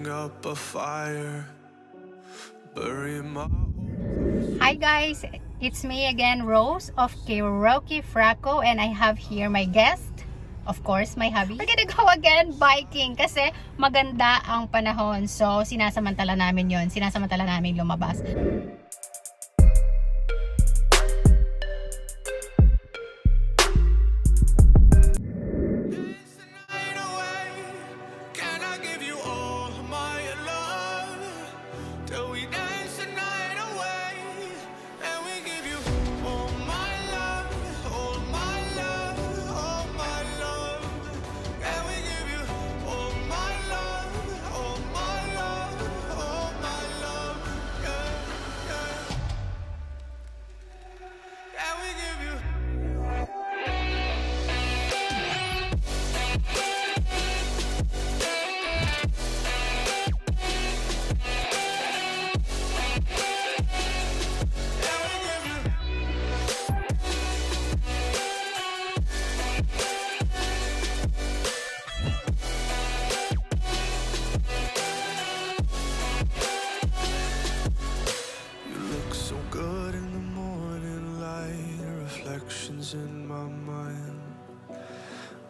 up a fire, burying my... Hi guys, it's me again, Rose of Karaoke Fraco, and I have here my guest, of course, my hubby. We're gonna go again biking kasi maganda ang panahon. So, sinasamantala namin yon. Sinasamantala namin lumabas. In my mind,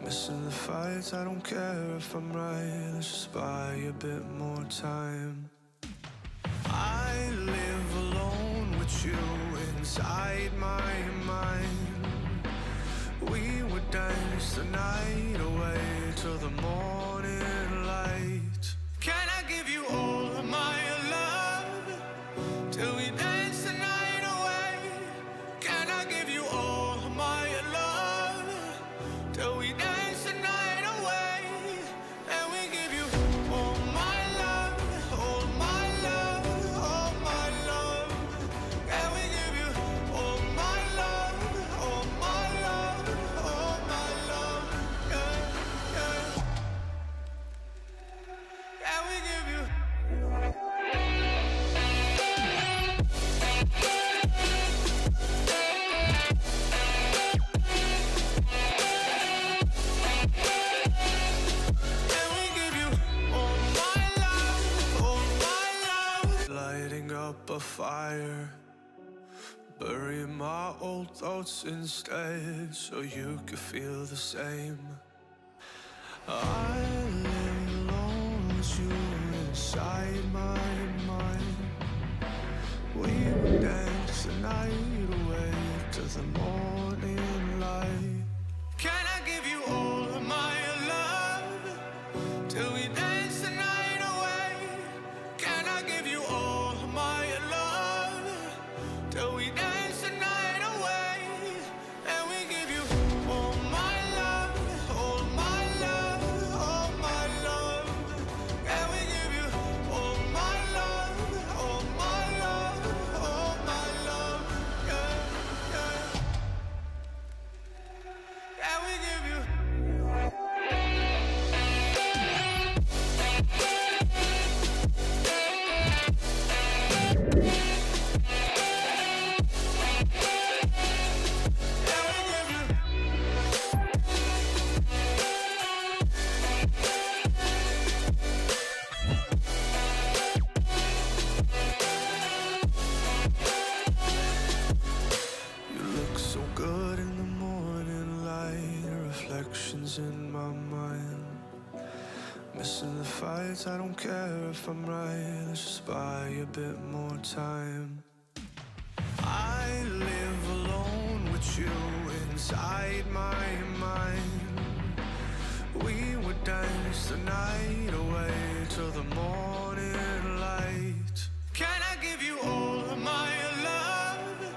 missing the fights. I don't care if I'm right, let's just buy a bit more time. I live alone with you inside my mind. We would dance the night away till the morning light. Can I give you all of my love till we dance the night away? Can I give you all of my love till we dance the night away? And we give you all my love, all my love, all my love. And we give you all my love, all my love, all my love. Yeah, yeah. And we give you. A fire, burying my old thoughts instead, so you could feel the same. I live alone with you inside my mind. We would dance the night away to the morning light. Can I give you all of my love till we dance the night away? Can I give you all of my love till we dance the night away? And we give you all my love, all my love, all my love. And we give you all my love, all my love, all my love. Yeah, yeah. And we give you. In my mind, missing the fights. I don't care if I'm right, let's just buy a bit more time. I live alone with you inside my mind. We would dance the night away till the morning light. Can I give you all of my love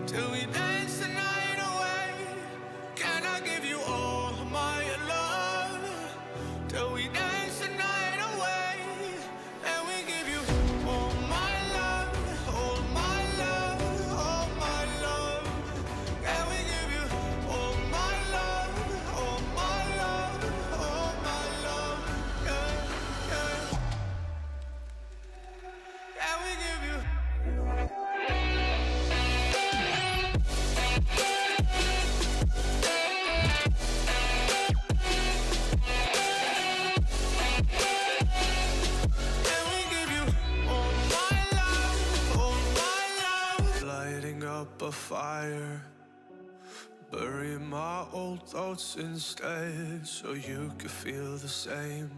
till we dance the night away? Can I give you all of my love till we dance the night away? And we give you all my love, all my love, all my love. And we give you all my love, all my love, all my love. Yeah. a fire, burying my old thoughts instead, so you could feel the same.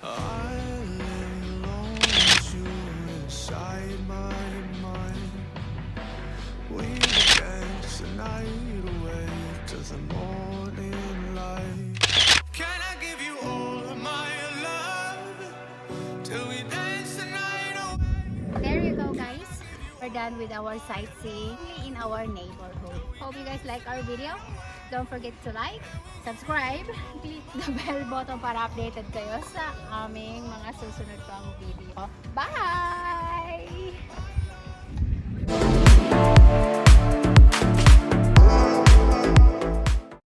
I lay alone with you inside my mind. We would dance the night away to the morning light. Can I give you all of my love till we dance the night away? There you go, guys. We're done with our sightseeing in our neighborhood. Hope you guys like our video. Don't forget to like, subscribe, click the bell button para updated kayo sa aming mga susunod pang video. Bye!